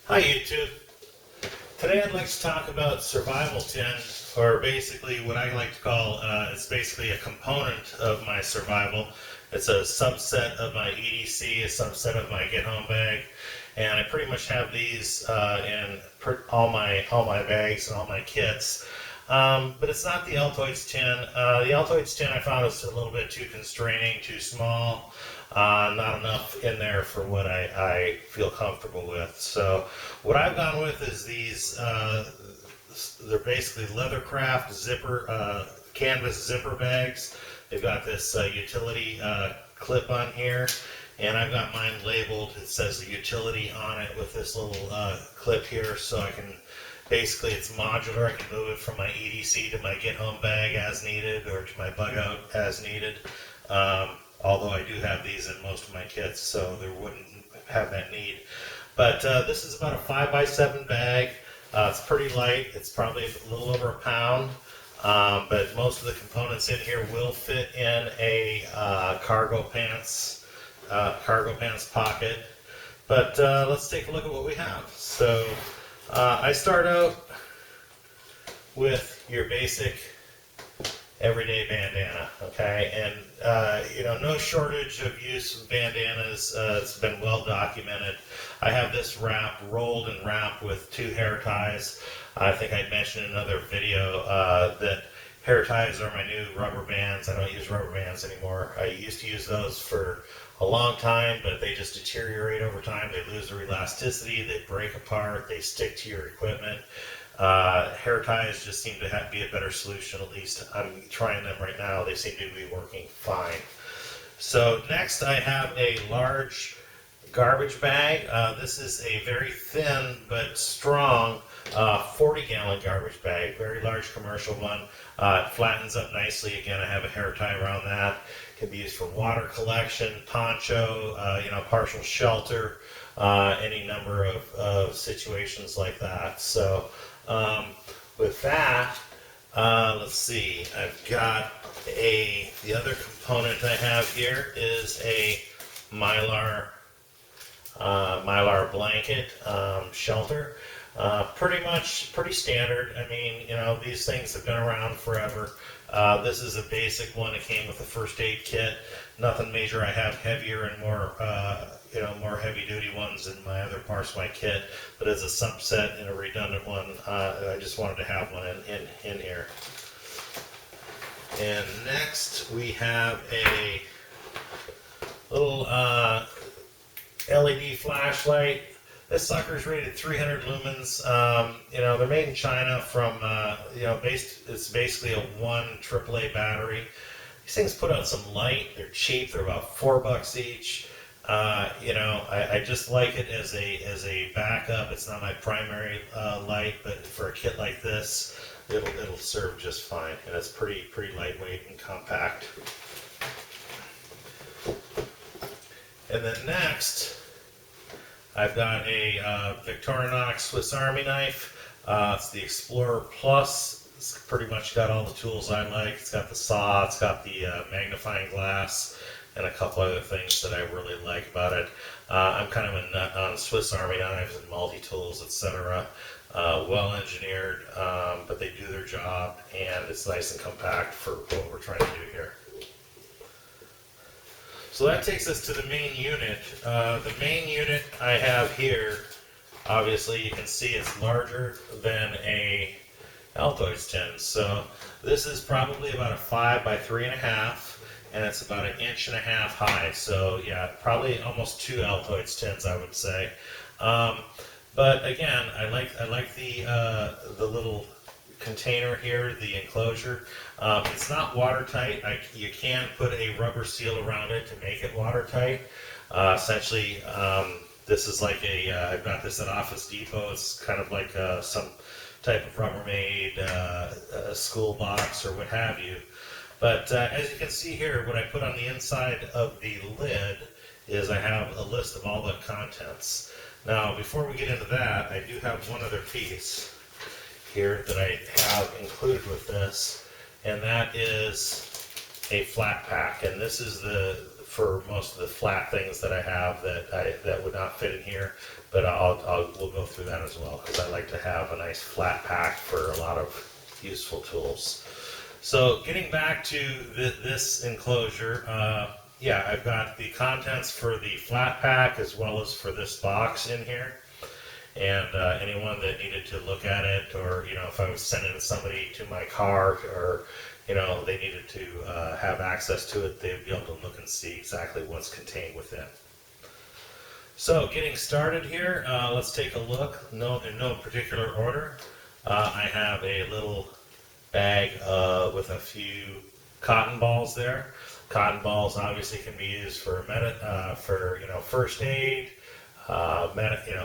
Hi YouTube. Today I'd like to talk about survival tin, or basically what I like to call, it's basically a component of my survival. It's a subset of my EDC, a subset of my get home bag, and I pretty much have these in all my bags and all my kits. But it's not the Altoids tin. The Altoids tin I found was a little bit too constraining, too small. Not enough in there for what I feel comfortable with. So what I've gone with is these, they're basically leathercraft zipper, canvas zipper bags. They've got this utility clip on here, and I've got mine labeled. It says the utility on it with this little clip here, so I can, basically it's modular. I can move it from my EDC to my get home bag as needed, or to my bug out as needed. Although I do have these in most of my kits, so there wouldn't have that need. But this is about a 5x7 bag. It's pretty light. It's probably a little over a pound. But most of the components in here will fit in a cargo pants pocket. But let's take a look at what we have. So I start out with your basic everyday bandana, okay? And no shortage of use of bandanas. It's been well documented. I have this rolled and wrapped with 2 hair ties. I think I mentioned in another video that hair ties are my new rubber bands. I don't use rubber bands anymore. I used to use those for a long time, but they just deteriorate over time. They lose their elasticity, they break apart, they stick to your equipment. Hair ties just seem to be a better solution. At least I'm trying them right now. They seem to be working fine. So next I have a large garbage bag. This is a very thin but strong 40-gallon garbage bag, very large commercial one. It flattens up nicely. Again, I have a hair tie around that. It can be used for water collection, poncho, partial shelter, any number of situations like that. So with that, let's see, I've got the other component I have here is a mylar blanket shelter. Pretty standard. I mean, these things have been around forever. This is a basic one. It came with a first aid kit. Nothing major. I have heavier and more heavy duty ones in my other parts of my kit, but as a subset and a redundant one, I just wanted to have one in here. And next we have a little LED flashlight. This sucker's rated 300 lumens. They're made in China from, it's basically a 1 AAA battery. These things put out some light. They're cheap. They're about $4 each. I just like it as a backup. It's not my primary light, but for a kit like this, it'll serve just fine. And it's pretty lightweight and compact. And then next, I've got a Victorinox Swiss Army knife. It's the Explorer Plus. It's pretty much got all the tools I like. It's got the saw, it's got the magnifying glass, and a couple other things that I really like about it. I'm kind of a nut on Swiss Army knives and multi-tools, etc. Well engineered, but they do their job, and it's nice and compact for what we're trying to do here. So that takes us to the main unit. The main unit I have here, obviously you can see it's larger than a Altoids tin. So this is probably about a 5 by 3.5, and it's about 1.5 inches high. So yeah, probably almost 2 Altoids tins, I would say. But again, I like the little container here, the enclosure. It's not watertight. You can put a rubber seal around it to make it watertight. Essentially, this is like I've got this at Office Depot. It's kind of like some type of Rubbermaid school box or what have you. But as you can see here, what I put on the inside of the lid is I have a list of all the contents. Now, before we get into that, I do have one other piece here that I have included with this, and that is a flat pack. And this is for most of the flat things that I have that would not fit in here, but we'll go through that as well, because I like to have a nice flat pack for a lot of useful tools. So getting back to this enclosure, yeah, I've got the contents for the flat pack as well as for this box in here. And anyone that needed to look at it, or if I was sending somebody to my car, or they needed to have access to it, they'd be able to look and see exactly what's contained within. So getting started here, let's take a look. In no particular order, I have a little bag with a few cotton balls there. Cotton balls obviously can be used for first aid,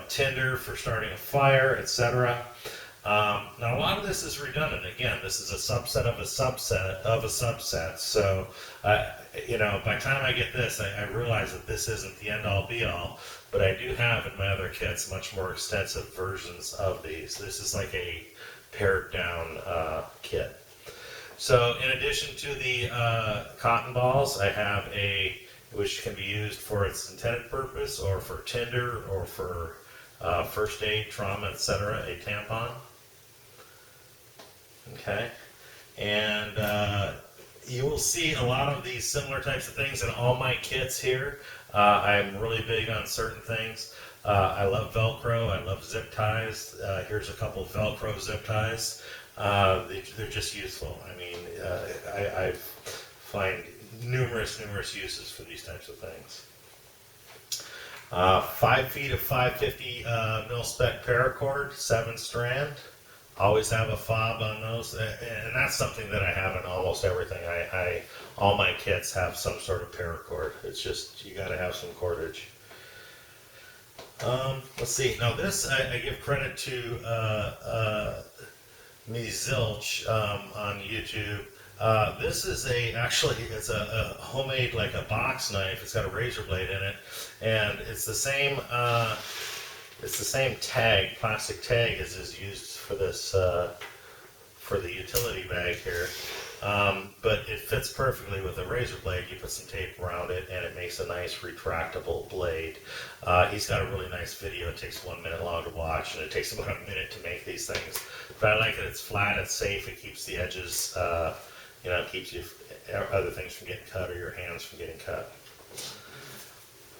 tinder for starting a fire, etc. Now a lot of this is redundant. Again, this is a subset of a subset of a subset. So, by the time I get this, I realize that this isn't the end-all be-all. But I do have in my other kits much more extensive versions of these. This is like a pared-down kit. So, in addition to the cotton balls, I have which can be used for its intended purpose, or for tinder, or for first aid, trauma, etc., a tampon. Okay, and you will see a lot of these similar types of things in all my kits here. I'm really big on certain things. I love Velcro, I love zip ties. Here's a couple of Velcro zip ties. They're just useful. I mean, I find numerous uses for these types of things. 5 feet of 550 mil spec paracord, 7-strand. Always have a fob on those, and that's something that I have in almost everything. All my kits have some sort of paracord. It's just, you got to have some cordage. Let's see. Now this, I give credit to me Zilch on YouTube. This is it's a homemade, like a box knife. It's got a razor blade in it, and it's the same tag, plastic tag, as is used for this for the utility bag here. But it fits perfectly with a razor blade. You put some tape around it, and it makes a nice retractable blade. He's got a really nice video. It takes 1 minute long to watch, and it takes about a minute to make these things. But I like it. It's flat. It's safe. It keeps the edges. Keeps other things from getting cut, or your hands from getting cut.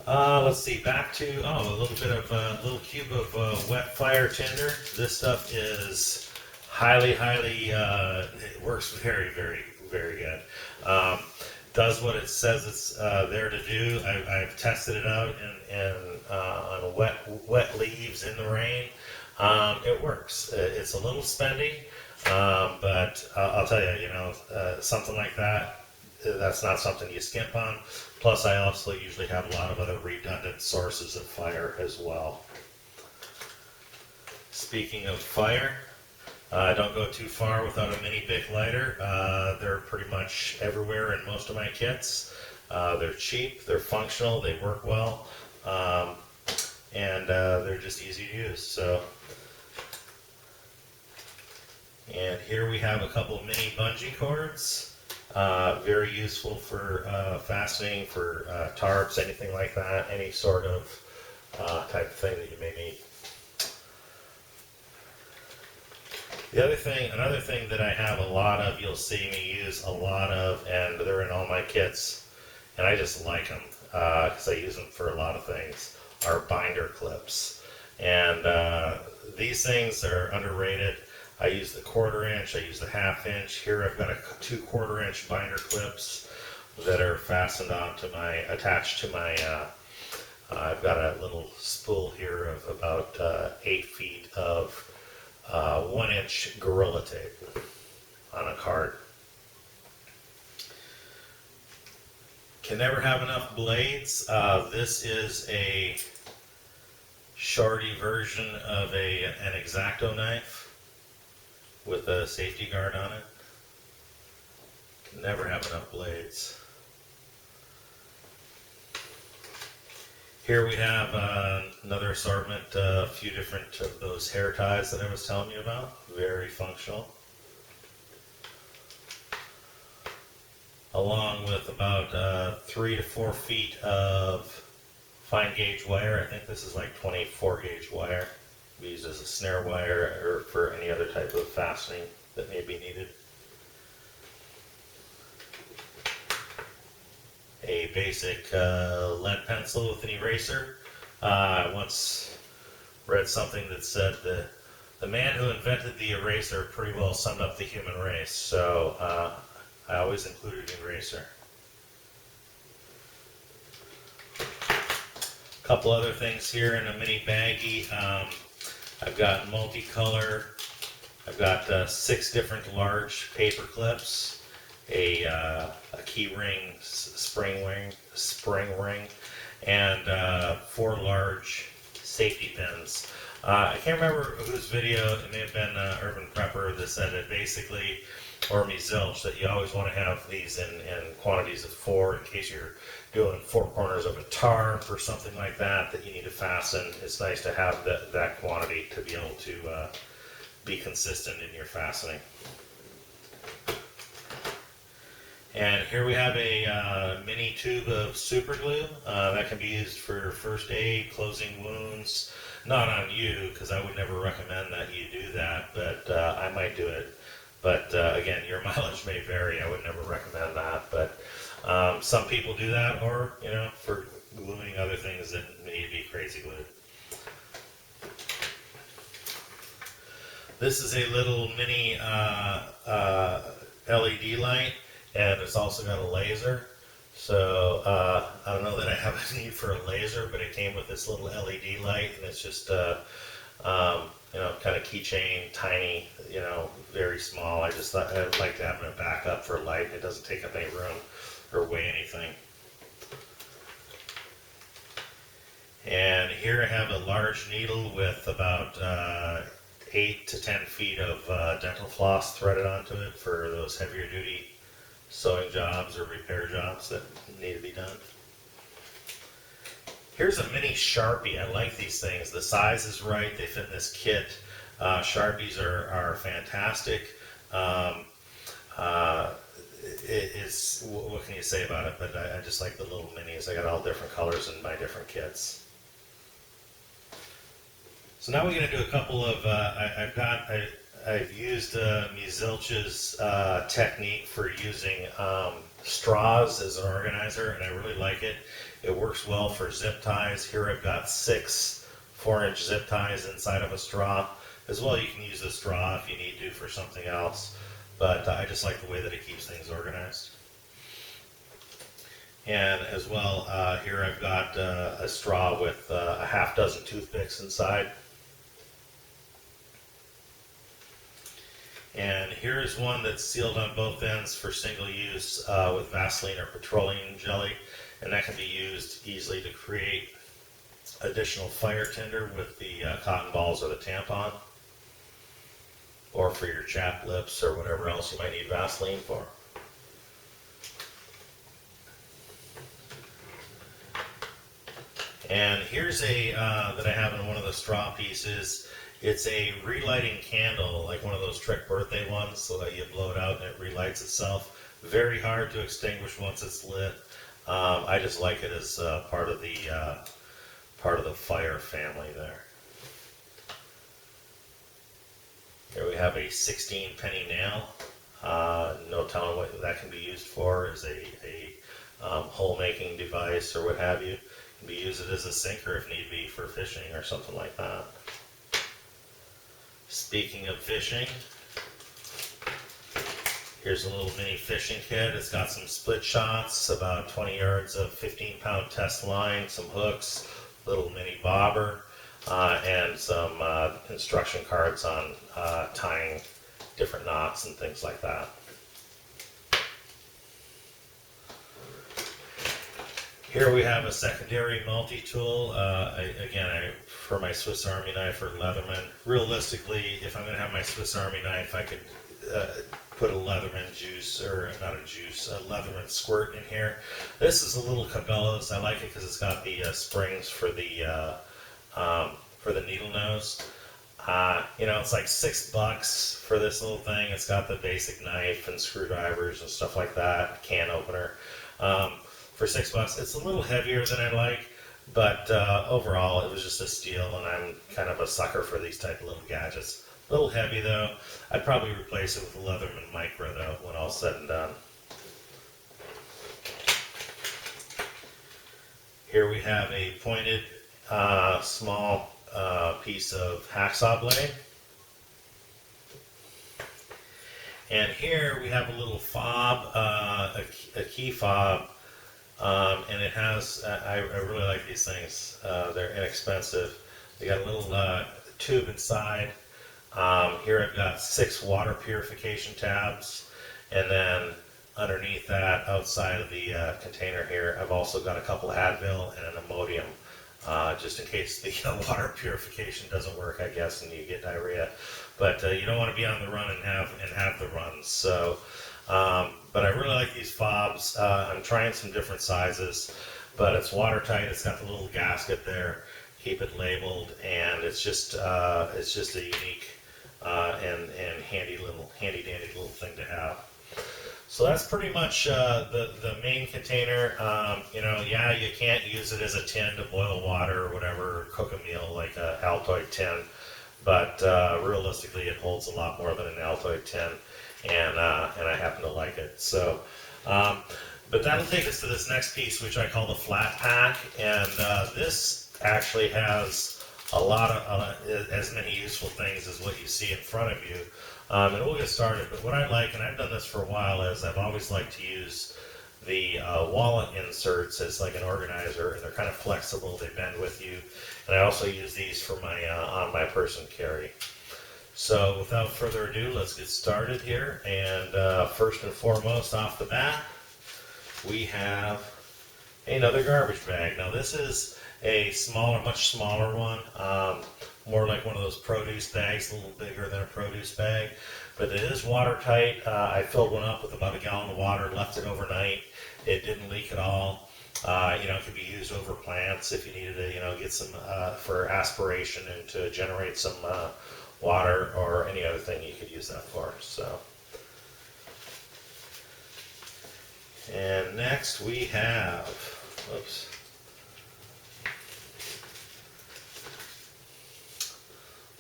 Let's see, back to, a little cube of wet fire tinder. This stuff is highly, it works very, very, very good. Does what it says it's there to do. I've tested it out on wet leaves in the rain. It works. It's a little spendy, but I'll tell you, something like that, that's not something you skimp on. Plus, I also usually have a lot of other redundant sources of fire as well. Speaking of fire, don't go too far without a Mini Bic lighter. They're pretty much everywhere in most of my kits. They're cheap, they're functional, they work well, and they're just easy to use. So, and here we have a couple of mini bungee cords. Very useful for fastening, for tarps, anything like that, any sort of type of thing that you may need. Another thing that I have a lot of, you'll see me use a lot of, and they're in all my kits, and I just like them because I use them for a lot of things, are binder clips. And these things are underrated. I use the 1/4 inch, I use the 1/2 inch. Here I've got 2 1/4 inch binder clips that are fastened onto attached to my, I've got a little spool here of about 8 feet of 1 inch Gorilla Tape on a card. Can never have enough blades. This is a shorty version of an Exacto knife with a safety guard on it. Can never have enough blades. Here we have another assortment, a few different of those hair ties that I was telling you about. Very functional. along with about 3 to 4 feet of fine gauge wire. I think this is like 24 gauge wire. We use as a snare wire or for any other type of fastening that may be needed. A basic lead pencil with an eraser. I once read something that said the man who invented the eraser pretty well summed up the human race, so I always included an eraser. A couple other things here in a mini baggie. I've got multicolor. I've got 6 different large paper clips, a key ring, spring ring, and 4 large safety pins. I can't remember whose video, it may have been Urban Prepper, that said it basically, or me Zilch, that you always want to have these in quantities of 4 in case you're doing 4 corners of a tarp or something like that you need to fasten. It's nice to have that quantity to be able to be consistent in your fastening. And here we have a mini tube of Superglue that can be used for first aid, closing wounds. Not on you, because I would never recommend that you do that, but I might do it. But again, your mileage may vary. I would never recommend that. But some people do that, or for gluing other things that need to be crazy glued. This is a little mini LED light, and it's also got a laser. So I don't know that I have a need for a laser, but it came with this little LED light, and it's just kind of keychain, tiny, very small. I just thought I'd like to have a backup for light. It doesn't take up any room or weigh anything. And here I have a large needle with about 8 to 10 feet of dental floss threaded onto it for those heavier duty sewing jobs or repair jobs that need to be done. Here's a Mini Sharpie. I like these things. The size is right. They fit in this kit. Sharpies are fantastic. What can you say about it? But I just like the little minis. I got all different colors in my different kits. So now we're going to do a couple of, I've used Ms. Zilch's technique for using straws as an organizer, and I really like it. It works well for zip ties. Here I've got 6 4-inch zip ties inside of a straw. As well, you can use a straw if you need to for something else, but I just like the way that it keeps things organized. And as well, here I've got a straw with a half dozen toothpicks inside. And here's one that's sealed on both ends for single use with Vaseline or petroleum jelly, and that can be used easily to create additional fire tinder with the cotton balls or the tampon, or for your chapped lips or whatever else you might need Vaseline for. And here's a that I have in one of the straw pieces. It's a relighting candle, like one of those trick birthday ones, so that you blow it out and it relights itself. Very hard to extinguish once it's lit. I just like it as part of the fire family there. Here we have a 16 penny nail. No telling what that can be used for, as a hole making device or what have you. It can be used as a sinker if need be for fishing or something like that. Speaking of fishing, here's a little mini fishing kit. It's got some split shots, about 20 yards of 15-pound test line, some hooks, little mini bobber, and some instruction cards on tying different knots and things like that. Here we have a secondary multi-tool. For my Swiss Army knife or Leatherman. Realistically, if I'm going to have my Swiss Army knife, I could put a Leatherman juice, or not a juice, a Leatherman squirt in here. This is a little Cabela's. I like it because it's got the springs for the needle nose. You know, it's like $6 for this little thing. It's got the basic knife and screwdrivers and stuff like that, can opener. For $6, it's a little heavier than I like, but overall it was just a steal, and I'm kind of a sucker for these type of little gadgets. A little heavy though. I'd probably replace it with a Leatherman Micro though when all's said and done. Here we have a pointed small piece of hacksaw blade. And here we have a little fob, a key fob, and it has, I really like these things. They're inexpensive. They got a little tube inside. Here I've got 6 water purification tabs, and then underneath that, outside of the container here, I've also got a couple Advil and an Immodium, just in case the water purification doesn't work, I guess, and you get diarrhea. But you don't want to be on the run and have the runs. So, but I really like these fobs. I'm trying some different sizes, but it's watertight. It's got the little gasket there. Keep it labeled, and it's just a unique and handy dandy little thing to have. So that's pretty much the main container. You know, yeah, you can't use it as a tin to boil water or whatever, or cook a meal like an Altoid tin, but realistically it holds a lot more than an Altoid tin, and I happen to like it. So, but that'll take us to this next piece, which I call the flat pack, and this actually has a lot of as many useful things as what you see in front of you. And we'll get started, but what I like, and I've done this for a while, is I've always liked to use the wallet inserts as like an organizer, and they're kind of flexible, they bend with you, and I also use these for my on my person carry. So without further ado, let's get started here, and first and foremost off the bat, we have another garbage bag. Now this is a smaller, much smaller one, more like one of those produce bags, a little bigger than a produce bag, but it is watertight. I filled one up with about a gallon of water, left it overnight. It didn't leak at all. You know, it could be used over plants if you needed to, you know, get some for aspiration and to generate some water, or any other thing you could use that for. So, and next we have, whoops.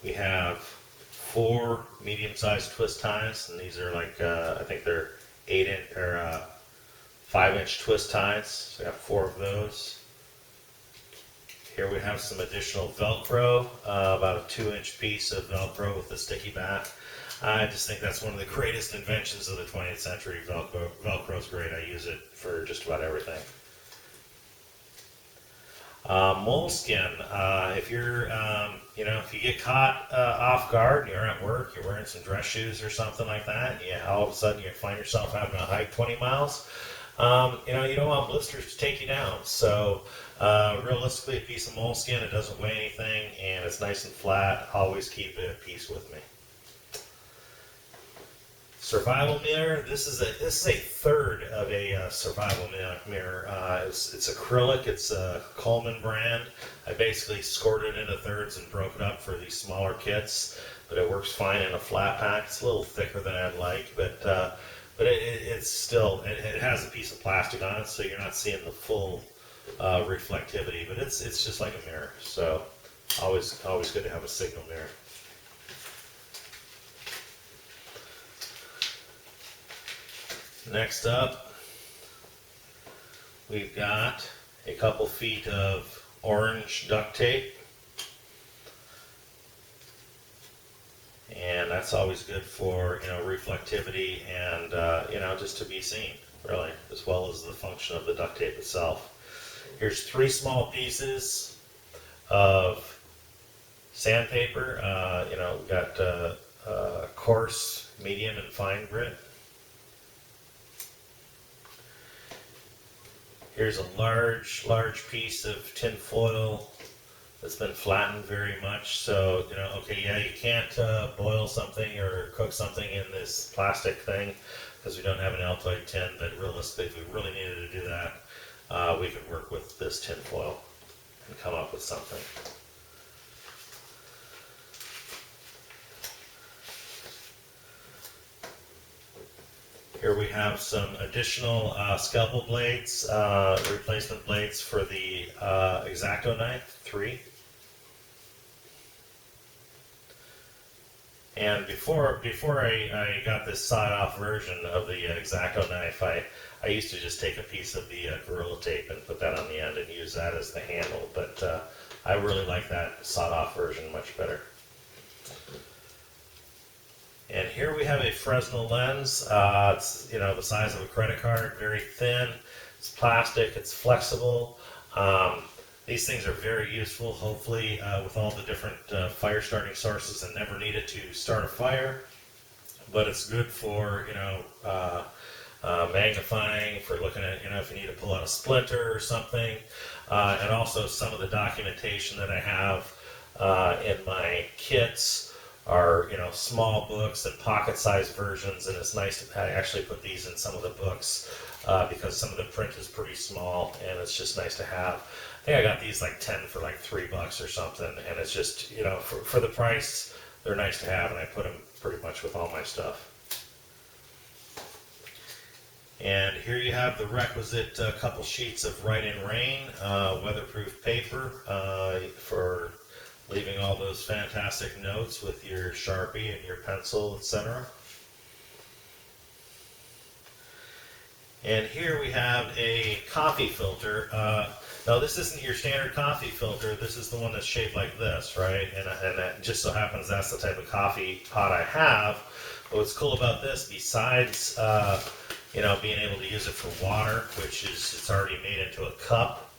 We have 4 medium-sized twist ties, and these are like, I think they're 8-inch or 5-inch twist ties. So we have 4 of those. Here we have some additional Velcro, about a 2-inch piece of Velcro with a sticky back. I just think that's one of the greatest inventions of the 20th century. Velcro's great. I use it for just about everything. Moleskin, if you're, you know, if you get caught off guard, you're at work, you're wearing some dress shoes or something like that, yeah, all of a sudden you find yourself having to hike 20 miles, you know, you don't want blisters to take you down. So realistically, a piece of moleskin, it doesn't weigh anything, and it's nice and flat. Always keep it at peace with me. Survival mirror. This is a third of a survival mirror. It's acrylic. It's a Coleman brand. I basically scored it into thirds and broke it up for these smaller kits, but it works fine in a flat pack. It's a little thicker than I'd like, but it's still, it has a piece of plastic on it, so you're not seeing the full reflectivity. But it's just like a mirror. So always good to have a signal mirror. Next up, we've got a couple feet of orange duct tape, and that's always good for, you know, reflectivity and you know, just to be seen, really, as well as the function of the duct tape itself. Here's 3 small pieces of sandpaper. You know, we've got coarse, medium, and fine grit. Here's a large piece of tin foil that's been flattened very much. So, you know, okay, yeah, you can't boil something or cook something in this plastic thing because we don't have an Altoid tin, but realistically, if we really needed to do that, we could work with this tin foil and come up with something. Here we have some additional scalpel blades, replacement blades for the Exacto Knife 3. And before I got this sawed-off version of the Exacto Knife, I used to just take a piece of the Gorilla Tape and put that on the end and use that as the handle. But I really like that sawed-off version much better. And here we have a Fresnel Lens. It's the size of a credit card, very thin. It's plastic. It's flexible. These things are very useful, hopefully, with all the different fire starting sources and never need it to start a fire. But it's good for, magnifying, for looking at, if you need to pull out a splinter or something. And also some of the documentation that I have in my kits are, small books and pocket-sized versions, and it's nice to actually put these in some of the books because some of the print is pretty small, and it's just nice to have. I think I got these like 10 for like $3 or something, and it's just, for the price, they're nice to have, and I put them pretty much with all my stuff. And here you have the requisite couple sheets of Rite in Rain, weatherproof paper for leaving all those fantastic notes with your Sharpie and your pencil, etc. And here we have a coffee filter. Now this isn't your standard coffee filter. This is the one that's shaped like this, right? And that just so happens that's the type of coffee pot I have. But what's cool about this, besides being able to use it for water, which is it's already made into a cup,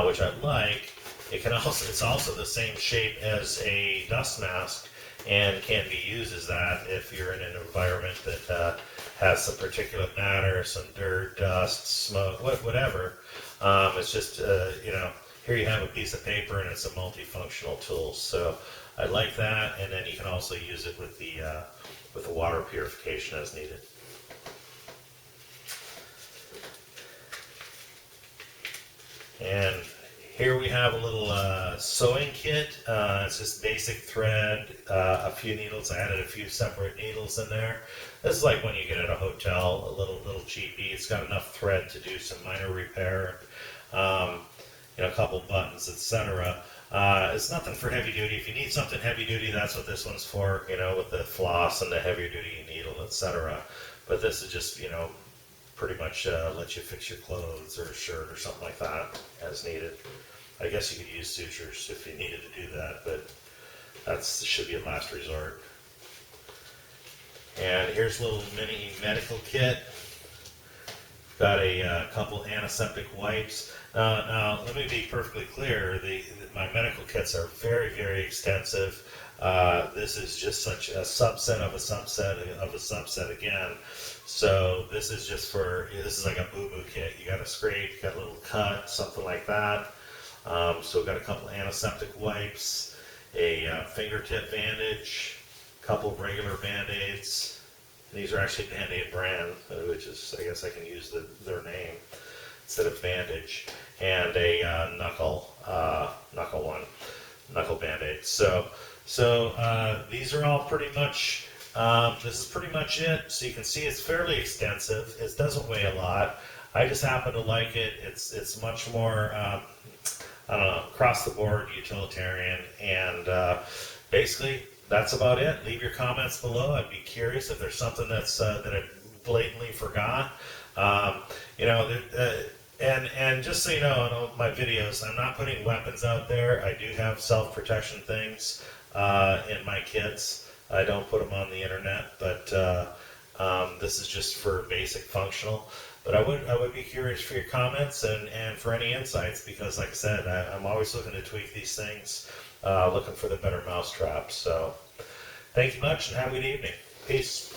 which I like. It's also the same shape as a dust mask and can be used as that if you're in an environment that has some particulate matter, some dirt, dust, smoke, whatever. It's just, here you have a piece of paper and it's a multifunctional tool. So I like that, and then you can also use it with the water purification as needed. And here we have a little sewing kit. It's just basic thread, a few needles. I added a few separate needles in there. This is like when you get at a hotel, a little cheapy. It's got enough thread to do some minor repair, a couple buttons, etc. It's nothing for heavy duty. If you need something heavy duty, that's what this one's for. With the floss and the heavier duty needle, etc. But this is just pretty much let you fix your clothes or a shirt or something like that as needed. I guess you could use sutures if you needed to do that, but that should be a last resort. And here's a little mini medical kit. Got a couple antiseptic wipes. Now, let me be perfectly clear. My medical kits are very, very extensive. This is just such a subset of a subset of a subset again. So this is just this is like a boo-boo kit. You got a scrape, you got a little cut, something like that. So we've got a couple antiseptic wipes, a fingertip bandage, a couple regular Band-Aids. These are actually Band-Aid brand, which is, I guess I can use their name instead of bandage, and a knuckle Band-Aid. So these are all pretty much. This is pretty much it. So you can see it's fairly extensive. It doesn't weigh a lot. I just happen to like it. It's much more, across the board utilitarian. And basically, that's about it. Leave your comments below. I'd be curious if there's something that I blatantly forgot. And just so you know, in all my videos, I'm not putting weapons out there. I do have self-protection things in my kits. I don't put them on the internet, but this is just for basic functional. But I would be curious for your comments and for any insights, because like I said, I'm always looking to tweak these things, looking for the better mousetrap. So thank you much and have a good evening. Peace.